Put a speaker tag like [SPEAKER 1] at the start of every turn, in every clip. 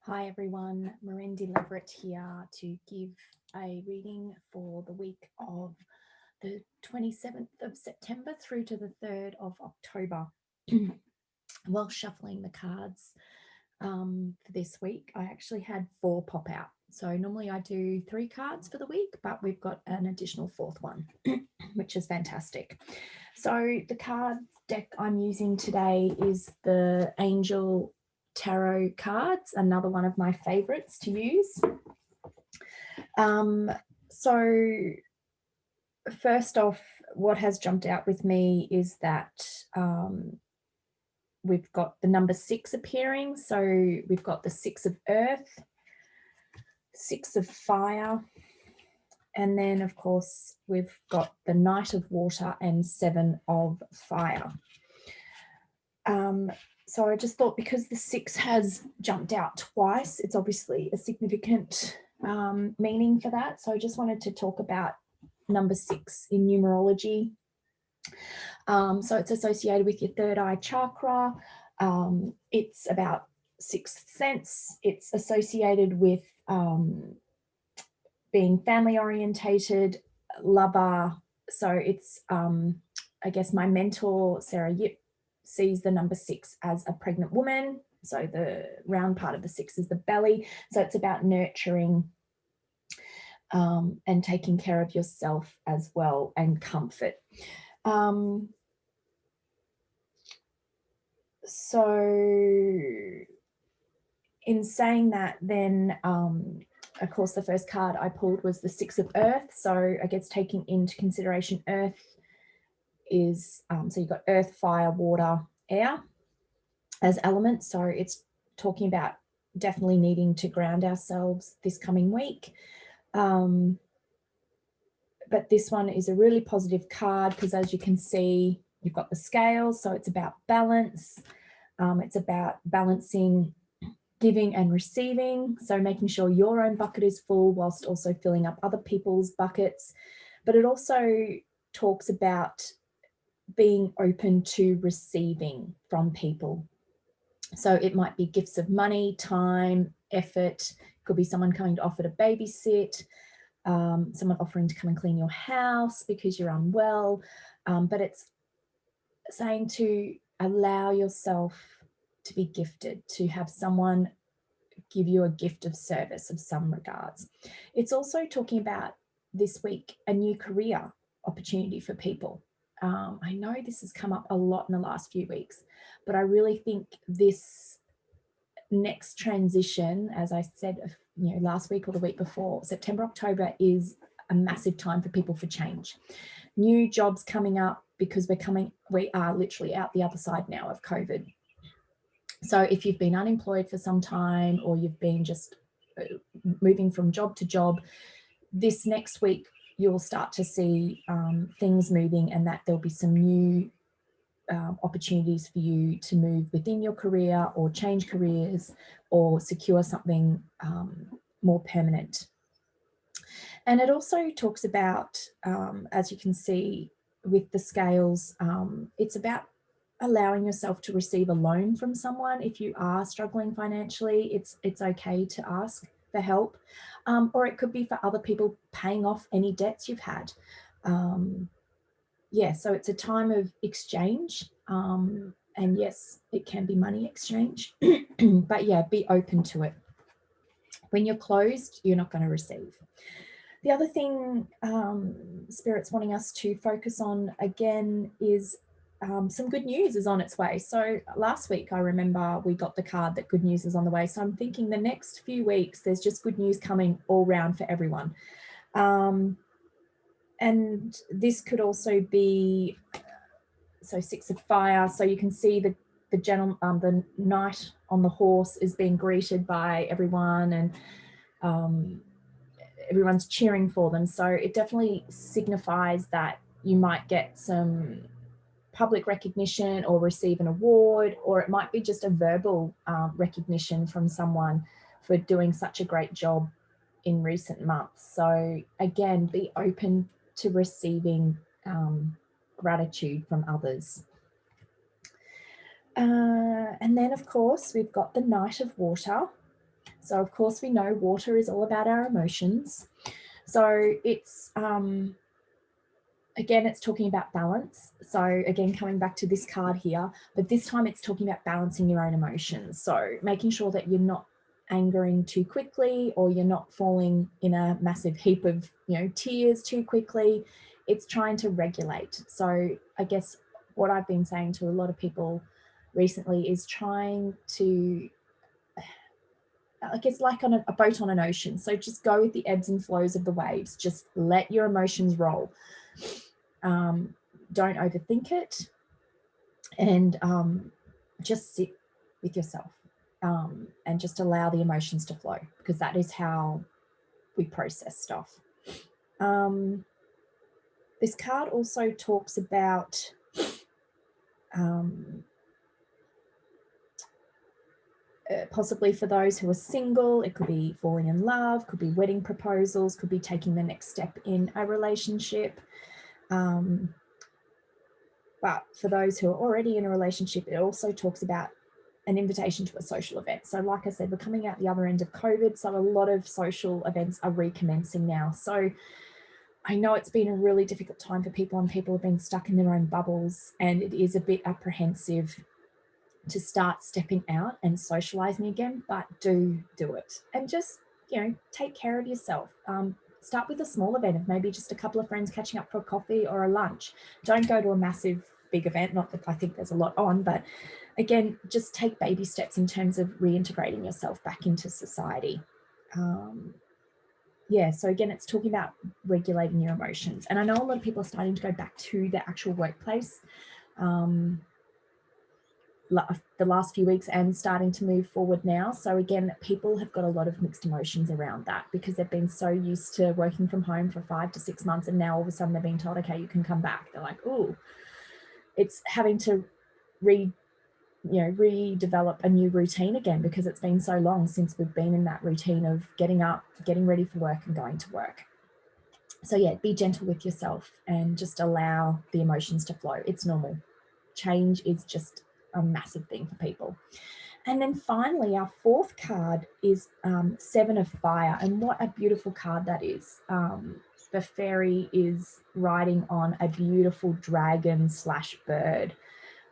[SPEAKER 1] Hi everyone, Mirendi Leverett here to give a reading for the week of the 27th of September through to the 3rd of October. While shuffling the cards for this week, I actually had 4 pop out. So normally I do 3 cards for the week, but we've got an additional 4th one, which is fantastic. So the card deck I'm using today is the Angel Tarot cards, another one of my favorites to use. So first off, what has jumped out with me is that we've got the number 6 appearing. So we've got the 6 of earth, 6 of fire, and then of course we've got the Knight of water and 7 of fire. So I just thought, because the 6 has jumped out twice, it's obviously a significant meaning for that. So I just wanted to talk about number 6 in numerology. So it's associated with your third eye chakra. It's about sixth sense. It's associated with being family orientated, lover. So it's, I guess my mentor, Sarah Yip, sees the number 6 as a pregnant woman. So the round part of the 6 is the belly. So it's about nurturing and taking care of yourself as well, and comfort. So in saying that, then of course the first card I pulled was the 6 of earth. So I guess taking into consideration earth is, so you've got earth, fire, water, air as elements. So it's talking about definitely needing to ground ourselves this coming week. But this one is a really positive card because, as you can see, you've got the scales. So it's about balance. It's about balancing giving and receiving. So making sure your own bucket is full whilst also filling up other people's buckets. But it also talks about being open to receiving from people. So it might be gifts of money, time, effort. Could be someone coming to offer to babysit, someone offering to come and clean your house because you're unwell. But it's saying to allow yourself to be gifted, to have someone give you a gift of service of some regards. It's also talking about this week a new career opportunity for people. I know this has come up a lot in the last few weeks, but I really think this next transition, as I said, last week or the week before, September, October is a massive time for people for change. New jobs coming up because we are literally out the other side now of COVID. So if you've been unemployed for some time, or you've been just moving from job to job, this next week you'll start to see things moving, and that there'll be some new opportunities for you to move within your career, or change careers, or secure something more permanent. And it also talks about, as you can see with the scales, it's about allowing yourself to receive a loan from someone. If you are struggling financially, it's okay to ask for help, or it could be for other people paying off any debts you've had. Yeah, so it's a time of exchange, and yes, it can be money exchange, but yeah, be open to it. When you're closed, you're not going to receive. The other thing Spirit's wanting us to focus on again is some good news is on its way. So last week, I remember we got the card that good news is on the way. So I'm thinking the next few weeks, there's just good news coming all round for everyone. And this could also be, so 6 of fire. So you can see the knight on the horse is being greeted by everyone, and everyone's cheering for them. So it definitely signifies that you might get some public recognition or receive an award, or it might be just a verbal recognition from someone for doing such a great job in recent months. So again, be open to receiving gratitude from others. And then of course we've got the Knight of water. So of course we know water is all about our emotions. So it's, again, it's talking about balance. So again, coming back to this card here, but this time it's talking about balancing your own emotions. So making sure that you're not angering too quickly, or you're not falling in a massive heap of, tears too quickly. It's trying to regulate. So I guess what I've been saying to a lot of people recently is trying to, I guess, like on a boat on an ocean. So just go with the ebbs and flows of the waves. Just let your emotions roll. Don't overthink it, and just sit with yourself, and just allow the emotions to flow, because that is how we process stuff. This card also talks about possibly for those who are single, it could be falling in love, could be wedding proposals, could be taking the next step in a relationship. But for those who are already in a relationship, it also talks about an invitation to a social event. So like I said, we're coming out the other end of COVID, so a lot of social events are recommencing now. So I know it's been a really difficult time for people, and people have been stuck in their own bubbles, and it is a bit apprehensive to start stepping out and socializing again, but do it. And just, take care of yourself. Start with a small event of maybe just a couple of friends catching up for a coffee or a lunch. Don't go to a massive big event, not that I think there's a lot on, but again, just take baby steps in terms of reintegrating yourself back into society. So again, it's talking about regulating your emotions. And I know a lot of people are starting to go back to the actual workplace the last few weeks, and starting to move forward now. So again, people have got a lot of mixed emotions around that, because they've been so used to working from home for 5 to 6 months, and now all of a sudden they're being told, okay, you can come back. They're like, oh, it's having to redevelop a new routine again, because it's been so long since we've been in that routine of getting up, getting ready for work, and going to work. So yeah, be gentle with yourself and just allow the emotions to flow. It's normal. Change is just a massive thing for people. And then finally, our fourth card is 7 of Fire. And what a beautiful card that is. The fairy is riding on a beautiful dragon/bird.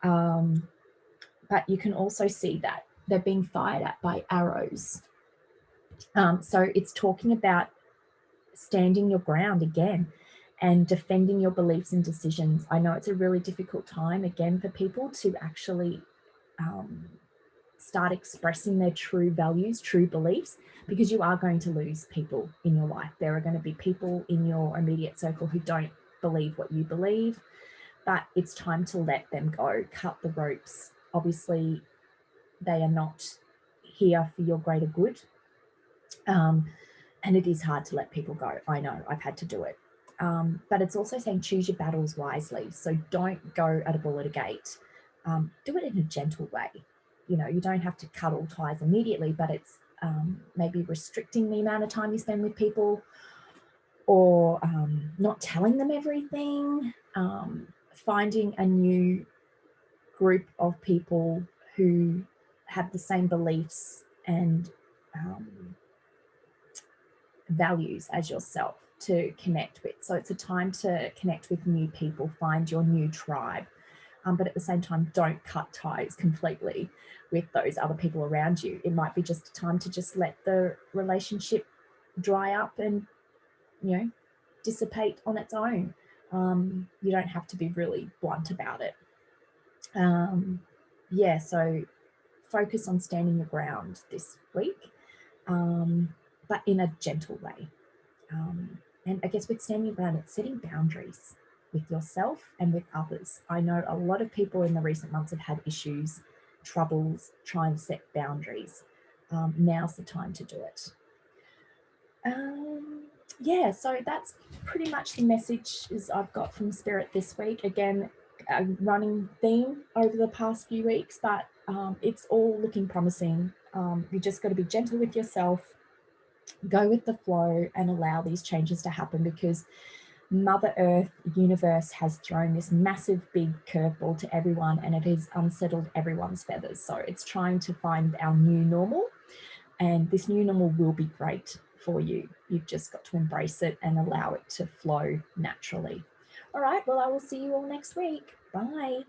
[SPEAKER 1] But you can also see that they're being fired at by arrows. So it's talking about standing your ground again and defending your beliefs and decisions. I know it's a really difficult time, again, for people to actually start expressing their true values, true beliefs, because you are going to lose people in your life. There are going to be people in your immediate circle who don't believe what you believe, but it's time to let them go, cut the ropes. Obviously, they are not here for your greater good. And it is hard to let people go. I know, I've had to do it. But it's also saying choose your battles wisely. So don't go at a bull at a gate. Do it in a gentle way. You don't have to cut all ties immediately, but it's maybe restricting the amount of time you spend with people, or not telling them everything, finding a new group of people who have the same beliefs and values as yourself to connect with. So it's a time to connect with new people, find your new tribe. But at the same time, don't cut ties completely with those other people around you. It might be just a time to just let the relationship dry up and, dissipate on its own. You don't have to be really blunt about it. So focus on standing your ground this week, but in a gentle way. And I guess with standing your ground, it's setting boundaries with yourself and with others. I know a lot of people in the recent months have had issues, troubles trying to set boundaries. Now's the time to do it. So that's pretty much the messages I've got from Spirit this week. Again, a running theme over the past few weeks, but it's all looking promising. You just got to be gentle with yourself, go with the flow, and allow these changes to happen, because Mother Earth, universe, has thrown this massive big curveball to everyone, and it has unsettled everyone's feathers. So it's trying to find our new normal, and this new normal will be great for you. You've just got to embrace it and allow it to flow naturally. All right, well, I will see you all next week. Bye.